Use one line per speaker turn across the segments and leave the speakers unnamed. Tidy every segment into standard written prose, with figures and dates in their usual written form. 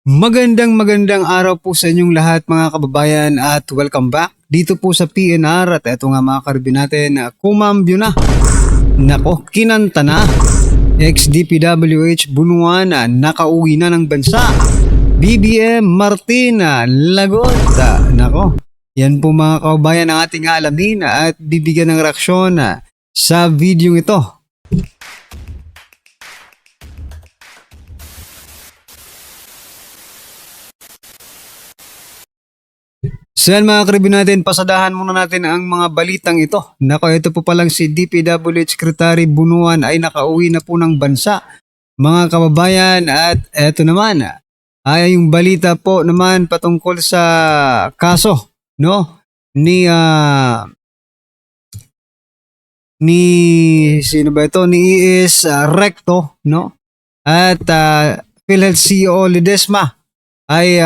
Magandang araw po sa inyong lahat mga kababayan at welcome back dito po sa PNR at eto nga mga karibin natin kumambyo na. Nako, kinanta na. Ex-DPWH Bunuan nakauwi na ng bansa. BBM Martin lagot. Nako, yan po mga kababayan ang ating alamin at bibigyan ng reaksyon sa video ito. So yan mga karibin natin, pasadahan muna natin ang mga balitang ito. Nako, ito po palang si DPWH Secretary Bunuan ay nakauwi na po ng bansa. Mga kababayan, at eto naman ay yung balita po naman patungkol sa kaso no ni sino ba ito, ni Iis Recto no, at PhilHealth CEO Ledesma ay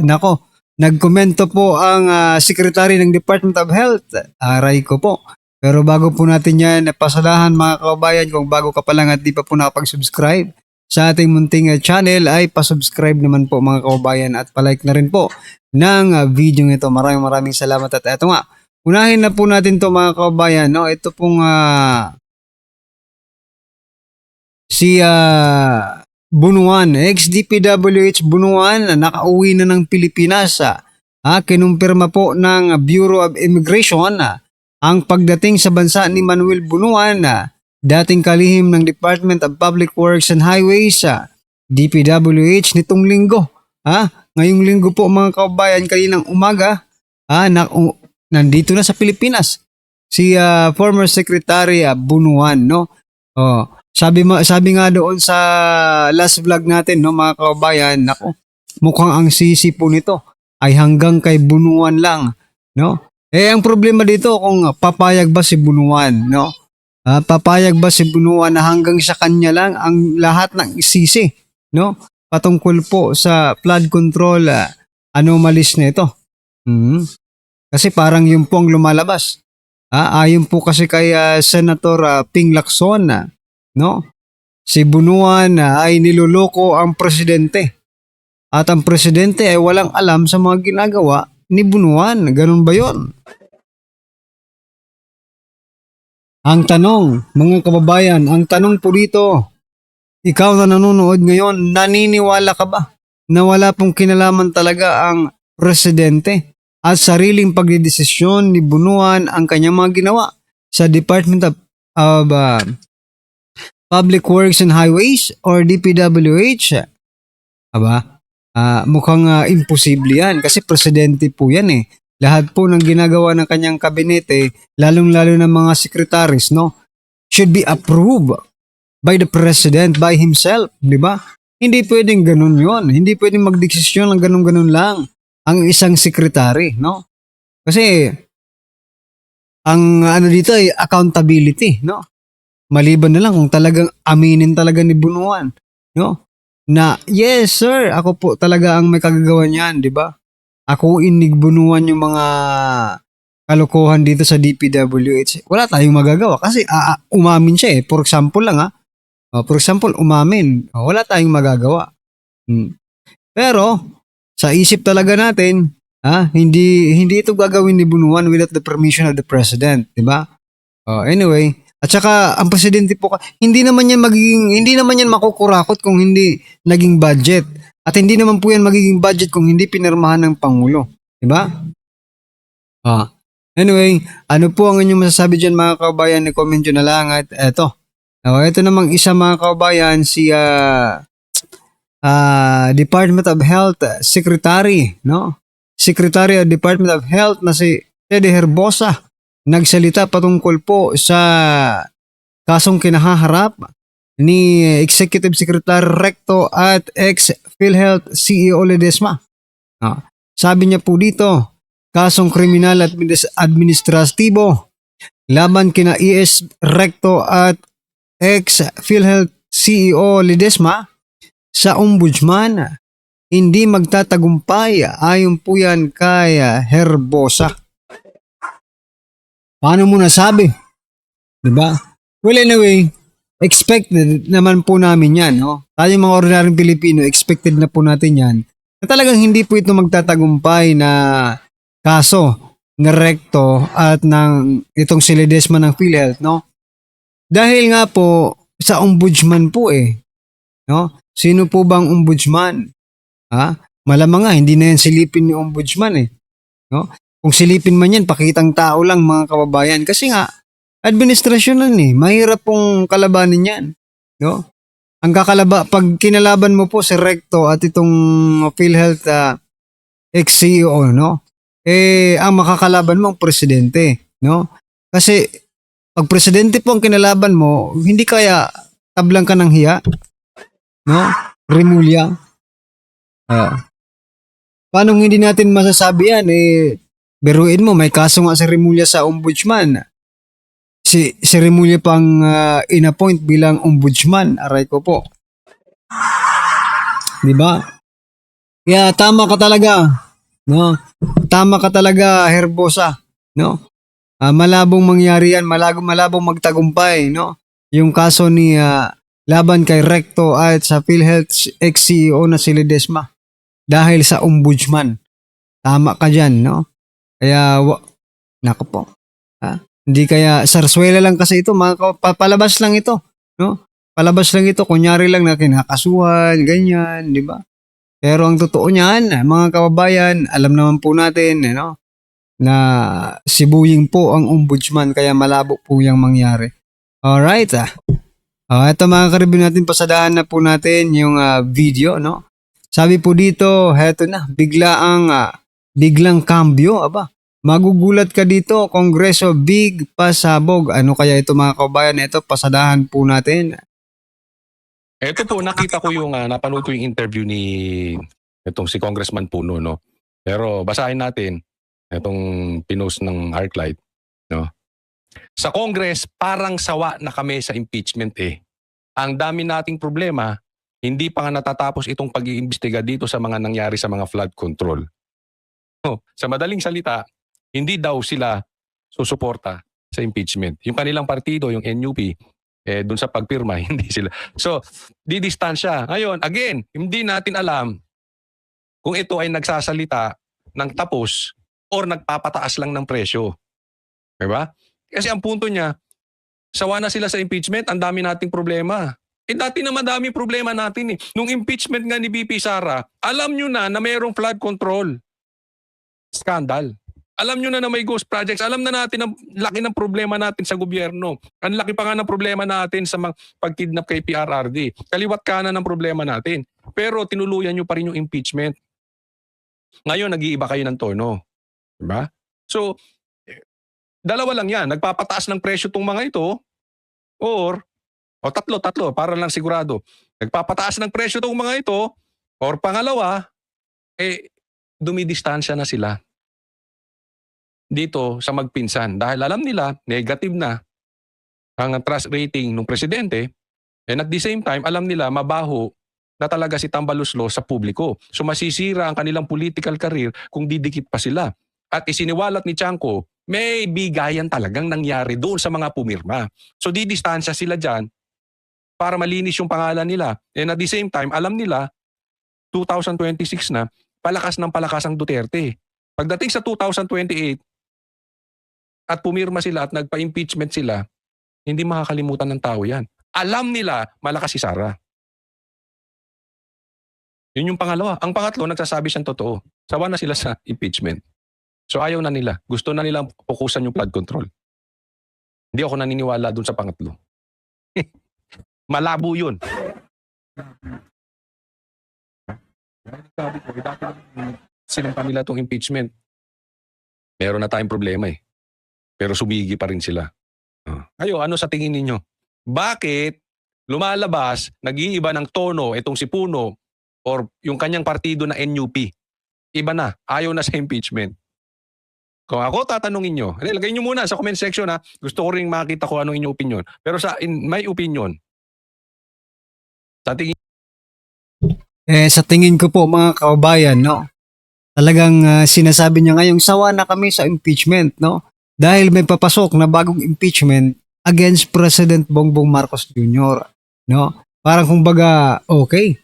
nako, nagkomento po ang Secretary ng Department of Health, aray ko po. Pero bago po natin yan, pasadahan mga kababayan, kung bago ka pa lang at di pa po nakapag-subscribe sa ating munting channel, ay pasubscribe naman po mga kababayan at palike na rin po ng video ito. Maraming salamat at eto nga. Unahin na po natin to mga kababayan, no? Ito pong si Bunuan, ex-DPWH Bunuan, nakauwi na ng Pilipinas. Kinumpirma po ng Bureau of Immigration ang pagdating sa bansa ni Manuel Bunuan, dating kalihim ng Department of Public Works and Highways, DPWH, nitong linggo. Ngayong linggo po mga kababayan, kaninang umaga, nandito na sa Pilipinas si former Secretary Bunuan, no? Sabi nga doon sa last vlog natin, no mga kababayan, nako, mukhang ang sisi po nito ay hanggang kay Bunuan lang, no? Ang problema dito kung papayag ba si Bunuan, no? Papayag ba si Bunuan na hanggang sa kanya lang ang lahat ng sisi, no? Patungkol po sa flood control anomalies na ito. Kasi parang yun po ang lumalabas. Ayon po kasi kay Senator Ping Lacson, no? Si Bunuan ay niloloko ang presidente. At ang presidente ay walang alam sa mga ginagawa ni Bunuan. Ganun ba yon? Ang tanong, mga kababayan, ang tanong po dito, ikaw na nanonood ngayon, naniniwala ka ba na wala pong kinalaman talaga ang presidente at sariling pagdidesisyon ni Bunuan ang kanyang mga ginawa sa Department of Public Works and Highways or DPWH? Mukhang imposible yan kasi presidente po yan eh. Lahat po ng ginagawa ng kanyang kabinete, lalong-lalo ng mga secretaries, no, should be approved by the president, by himself, di ba? Hindi pwedeng ganun yon. Hindi pwedeng magdesisyon ng ganun-ganun lang ang isang secretary, no? Kasi ang dito ay accountability, no? Maliban na lang kung talagang aminin talaga ni Bunuan, no? Na, yes sir, ako po talaga ang may kagagawa niyan, di ba? Ako inig Bunuan yung mga kalokohan dito sa DPWH. Wala tayong magagawa kasi umamin siya eh. For example lang umamin. Wala tayong magagawa. Pero sa isip talaga natin, hindi ito gagawin ni Bunuan without the permission of the president, di ba? Anyway, at saka ang presidente po hindi naman yan makukurakot kung hindi naging budget. At hindi naman po yan magiging budget kung hindi pinirmahan ng Pangulo, di ba? Anyway, ano po ang inyong masasabi diyan mga kababayan? I-comment nyo na lang at eto. Ito namang isa mga kababayan, si Department of Health Secretary, no? Secretary of Department of Health na si Teddy Herbosa nagsalita patungkol po sa kasong kinahaharap ni Executive Secretary Recto at ex-PhilHealth CEO Ledesma. Sabi niya po dito, kasong kriminal at administratibo laban kina Iis Recto at ex-PhilHealth CEO Ledesma sa ombudsman hindi magtatagumpay, ayon po yan kay Herbosa. Paano mo nasabi? Diba? Well, anyway, expected naman po namin yan. No? Tayo mga ordinaryong Pilipino, expected na po natin yan na talagang hindi po ito magtatagumpay na kaso ng Recto at ng itong si Ledesma ng PhilHealth, no? Dahil nga po sa ombudsman po no? Sino po bang ombudsman? Ha? Malamang nga hindi na yan silipin ni ombudsman no? Kung silipin man yan, pakitang tao lang mga kababayan kasi nga administrasyon nan mahirap pong kalabanin yan, no? Ang pag kinalaban mo po si Recto at itong PhilHealth ex-CEO, no? Ang makakalaban mo ang presidente, no? Kasi pag presidente po ang kinalaban mo, hindi kaya tablang ka ng hiya, no? Remulla. Paano hindi natin masasabi yan? Biruin mo, may kaso nga si Remulla sa ombudsman. Si Remulla pang inappoint bilang ombudsman, aray ko po. 'Di ba? Kaya tama ka talaga, no? Tama ka talaga, Herbosa, no? Malabong mangyari yan, malabong magtagumpay, no? Yung kaso ni laban kay Recto at sa PhilHealth ex-CEO na si Ledesma dahil sa ombudsman. Tama ka dyan, no? Kaya, nako po. Hindi kaya, sarswela lang kasi ito, palabas lang ito, no? Palabas lang ito, kunyari lang na kinakasuhan, ganyan, di ba? Pero ang totoo niyan, mga kababayan, alam naman po natin, no? Na si Buying po ang ombudsman, kaya malabo po yung mangyari. Alright, ito mga karibin natin, pasadahan na po natin yung video, no? Sabi po dito, heto na, biglang kambyo, aba. Magugulat ka dito, Kongreso big pasabog. Ano kaya ito mga kababayan? Ito, pasadahan po natin.
Ito po, nakita ko yung, napanood ko yung interview ni itong si Congressman Puno, no? Pero basahin natin itong pinost ng ArcLight, no? Sa Congress, parang sawa na kami sa impeachment Ang dami nating problema, hindi pa nga natatapos itong pag-iimbestiga dito sa mga nangyari sa mga flood control. Sa madaling salita, hindi daw sila susuporta sa impeachment. Yung kanilang partido, yung NUP, dun sa pagpirma, hindi sila. So, didistansya. Ngayon, again, hindi natin alam kung ito ay nagsasalita ng tapos or nagpapataas lang ng presyo. Diba? Kasi ang punto niya, sawa na sila sa impeachment, ang dami nating problema. Dati na madami problema natin Nung impeachment nga ni BP Sara, alam nyo na mayroong flood control scandal. Alam nyo na may ghost projects. Alam na natin ang laki ng problema natin sa gobyerno. Ang laki pa nga ng problema natin sa pagkidnap kay PRRD. Kaliwat kanan ng problema natin. Pero tinuluyan nyo pa rin yung impeachment. Ngayon, nag-iiba kayo ng tono. Diba? So, dalawa lang yan. Nagpapataas ng presyo tong mga ito or tatlo, para lang sigurado. Nagpapataas ng presyo tong mga ito or pangalawa, dumidistansya na sila dito sa magpinsan dahil alam nila negative na ang trust rating ng presidente and at the same time alam nila mabaho na talaga si Tambaluslos sa publiko. So masisira ang kanilang political career kung didikit pa sila. At isiniwalat ni Chanco, may bigayan talagang nangyari doon sa mga pumirma. So didistansya sila dyan para malinis yung pangalan nila. And at the same time, alam nila 2026 na, palakas ng palakas ang Duterte. Pagdating sa 2028, at pumirma sila at nagpa-impeachment sila, hindi makakalimutan ng tao yan. Alam nila, malakas si Sara. Yun yung pangalawa. Ang pangatlo, nagsasabi siyang totoo. Sawa na sila sa impeachment. So ayaw na nila. Gusto na nilang fokusan yung flood control. Hindi ako naniniwala dun sa pangatlo. Malabo yun. Sabi ko, dati sinampan nila itong impeachment. Meron na tayong problema Pero sumigi pa rin sila. Kayo, ano sa tingin ninyo? Bakit lumalabas, nag-iiba ng tono itong si Puno or yung kanyang partido na NUP? Iba na, ayaw na sa impeachment. Kung ako tatanungin nyo, lagay nyo muna sa comment section gusto ko rin makita ko ano inyong opinion. Pero in my opinion, sa tingin
sa tingin ko po mga kababayan, no? Talagang sinasabi niya ngayong sawa na kami sa impeachment, no? Dahil may papasok na bagong impeachment against President Bongbong Marcos Jr., no? Parang kumbaga, okay,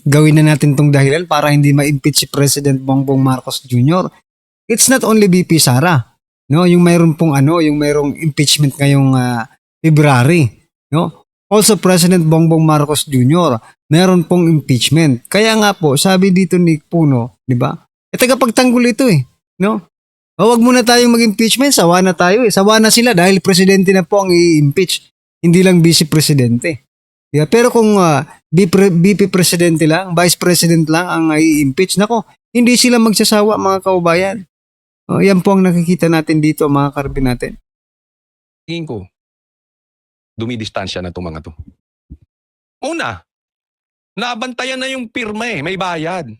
Gawin na natin tong dahilan para hindi ma-impeach si President Bongbong Marcos Jr. It's not only BP Sara, no? Yung mayroon pong yung mayroong impeachment ngayong February, no? Also President Bongbong Marcos Jr. meron pong impeachment. Kaya nga po, sabi dito ni Puno, 'di ba? Tagapagtanggol ito no? Huwag muna tayong mag-impeachment, sawa na tayo Sawa na sila dahil presidente na po ang i-impeach, hindi lang vice presidente. Yeah, pero kung BP presidente lang, vice president lang ang i-impeach, nako, hindi sila magsasawa mga kaubayan. Yan po ang nakikita natin dito mga karbi natin.
Tingin ko, dumidistansya na itong mga to. Una, nabantayan na yung pirma may bayad.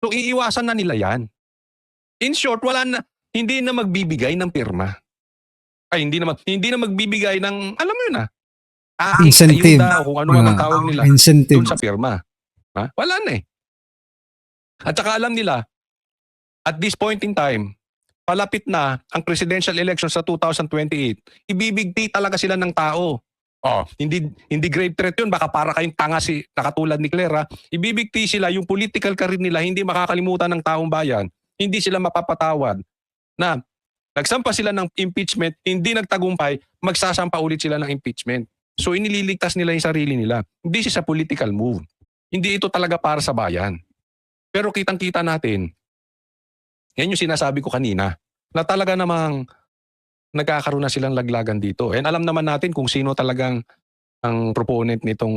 So iiwasan na nila yan. In short, hindi na magbibigay ng pirma. Ay, hindi na magbibigay ng, alam mo yun
incentive.
Ayuda, kung ano man ang tawag nila.
Incentive.
Doon sa pirma. Wala na At saka alam nila, at this point in time, palapit na ang presidential election sa 2028, ibibigti talaga sila ng tao. Hindi grave threat yun. Baka para kayong tanga nakatulad ni Claire. Ibibigti sila, yung political career nila, hindi makakalimutan ng taong bayan. Hindi sila mapapatawad na nagsampa sila ng impeachment, hindi nagtagumpay, magsasampa ulit sila ng impeachment. So inililigtas nila yung sarili nila. This is a political move. Hindi ito talaga para sa bayan. Pero kitang-kita natin, yan yung sinasabi ko kanina, na talaga namang nagkakaroon na silang laglagan dito. And alam naman natin kung sino talagang ang proponent nitong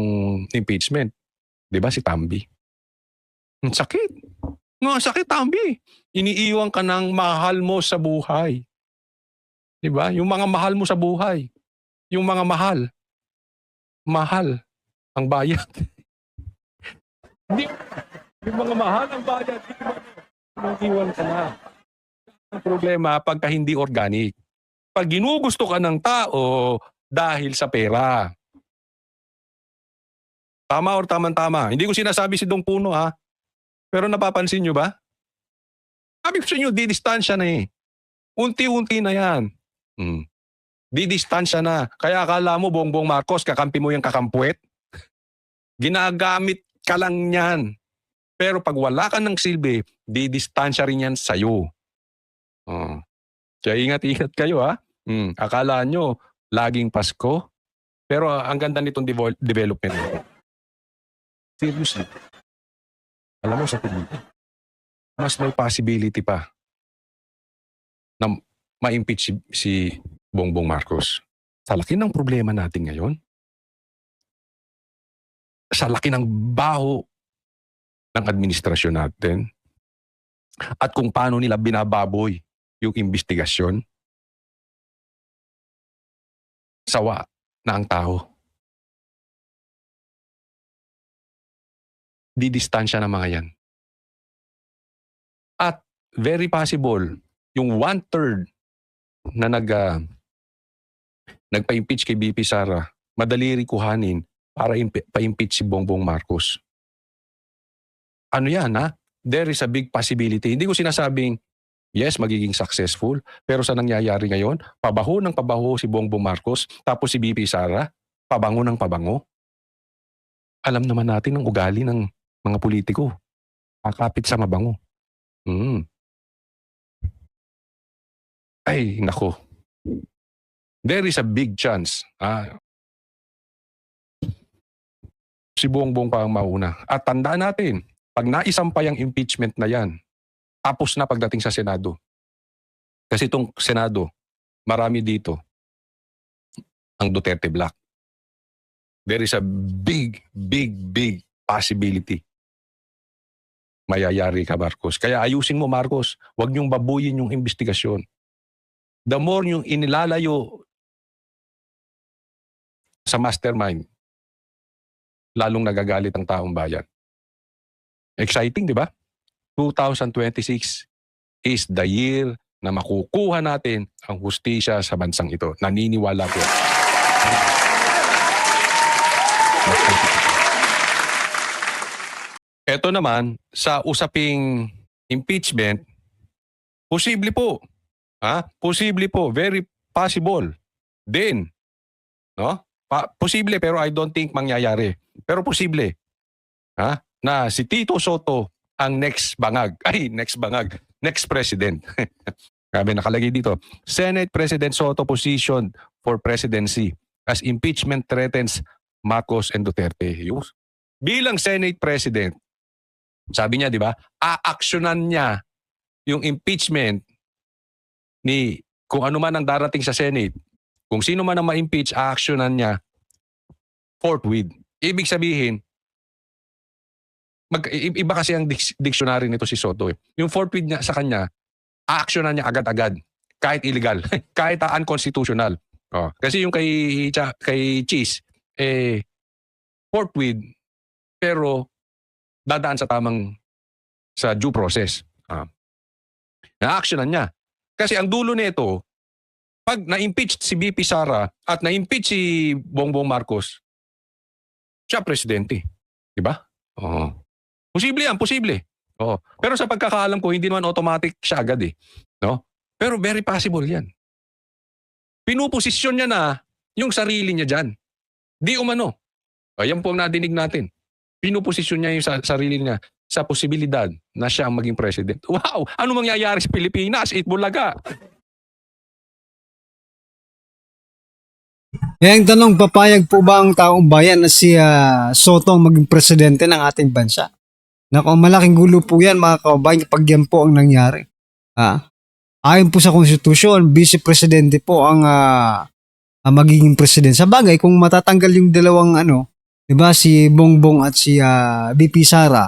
impeachment. 'Di ba si Tambi? Ang sakit. Ang sakit, Tambi. Iniiwan ka ng mahal mo sa buhay. 'Di ba? Yung mga mahal mo sa buhay. Yung mga mahal ang bayad. Yung mga mahal ang bayad. Iniiwan ka na. Ang problema pagka hindi organic. Pag ginugusto ka ng tao dahil sa pera. Tama or tama-tama. Hindi ko sinasabi si Dong Puno Pero napapansin nyo ba? Sabi ko sa inyo, didistansya na Unti-unti na yan. Didistansya na. Kaya akala mo, Bongbong Marcos, kakampi mo yung kakampuet? Ginagamit ka lang yan. Pero pag wala ka ng silbi, didistansya rin yan sa'yo. Kaya ingat-ingat kayo Akala nyo, laging Pasko. Pero ang ganda nitong development. Seriously. Alam mo sa tingin, mas may possibility pa na ma-impeach si Bongbong Marcos. Sa laki ng problema natin ngayon, sa laki ng baho ng administrasyon natin, at kung paano nila binababoy yung investigasyon, sawa na ang tao. Didistansya ng mga yan. At very possible, yung 1/3 na nagpa-impeach kay BP Sara, madali rin kuhanin para pa-impeach si Bongbong Marcos. Ano yan There is a big possibility. Hindi ko sinasabing, yes, magiging successful. Pero sa nangyayari ngayon, pabaho ng pabaho si Bongbong Marcos, tapos si BP Sara, pabango ng pabango. Alam naman natin ang ugali ng mga politiko. Kakapit sa mabango. Ay, nako. There is a big chance. Si Bongbong pa ang mauna. At tandaan natin, pag naisampay ang impeachment na yan, tapos na pagdating sa Senado. Kasi itong Senado, marami dito ang Duterte Black. There is a big possibility mayayari ka, Marcos. Kaya ayusin mo, Marcos. Huwag niyong babuyin yung investigasyon. The more niyong inilalayo sa mastermind, lalong nagagalit ang taong bayan. Exciting, di ba? 2026 is the year na makukuha natin ang hustisya sa bansang ito. Naniniwala ko. Ito naman, sa usaping impeachment, posible po. Posible po. Very possible. Din. No? Posible pero I don't think mangyayari. Pero posible. na si Tito Soto ang next president. Grabe, nakalagay dito. Senate President Soto positioned for presidency as impeachment threatens Marcos and Duterte. Bilang Senate President, sabi niya, di ba, aaksyonan niya yung impeachment ni kung ano man ang darating sa Senate. Kung sino man ang ma-impeach, aaksyonan niya forthwith. Ibig sabihin, iba kasi ang dictionary nito si Soto. Yung forthwith niya sa kanya, aaksyonan niya agad-agad. Kahit illegal. Kahit unconstitutional. Kasi yung kay Cheese, forthwith, pero dadaan sa due process. Na-actionan niya. Kasi ang dulo nito, pag na-impeach si BP Sara at na-impeach si Bongbong Marcos, siya presidente. Diba? Posible yan, posible. Pero sa pagkakaalam ko, hindi naman automatic siya agad eh. No? Pero very possible yan. Pinuposisyon niya na yung sarili niya dyan. Di umano. Yan po ang nadinig natin. Pinuposisyon niya yung sarili niya sa posibilidad na siya ang maging president. Wow! Ano mangyayari sa Pilipinas? Bulaga.
Ang tanong, papayag po ba ang taong bayan na si Soto ang maging presidente ng ating bansa? Naku, malaking gulo po yan mga kababayan kapag yan po ang nangyari. Ayon po sa konstitusyon, vice-presidente po ang magiging president. Sa bagay, kung matatanggal yung dalawang di ba, si Bongbong at si BP Sara,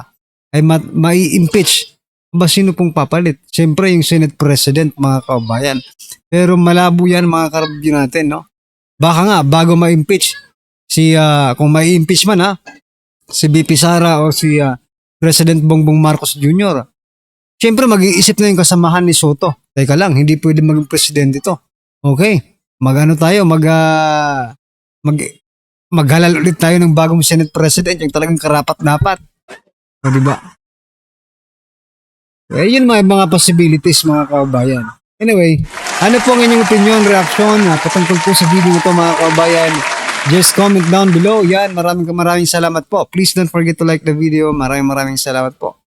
ay mai-impeach. Ba, sino pong papalit? Siyempre yung Senate President mga kababayan. Pero malabo yan mga karabyo natin, no? Baka nga, bago ma-impeach, kung mai-impeach man si BP Sara o si President Bongbong Marcos Jr., siyempre mag-iisip na yung kasamahan ni Soto. Teka lang, hindi pwede maging presidente ito. Okay, maghalal ulit tayo ng bagong Senate President, yung talagang karapat-dapat. O diba? Yun mga possibilities mga kababayan. Anyway, ano po ang inyong opinion, reaction patungkol po sa video ito mga kababayan? Just comment down below. Yan, maraming salamat po. Please don't forget to like the video. Maraming salamat po.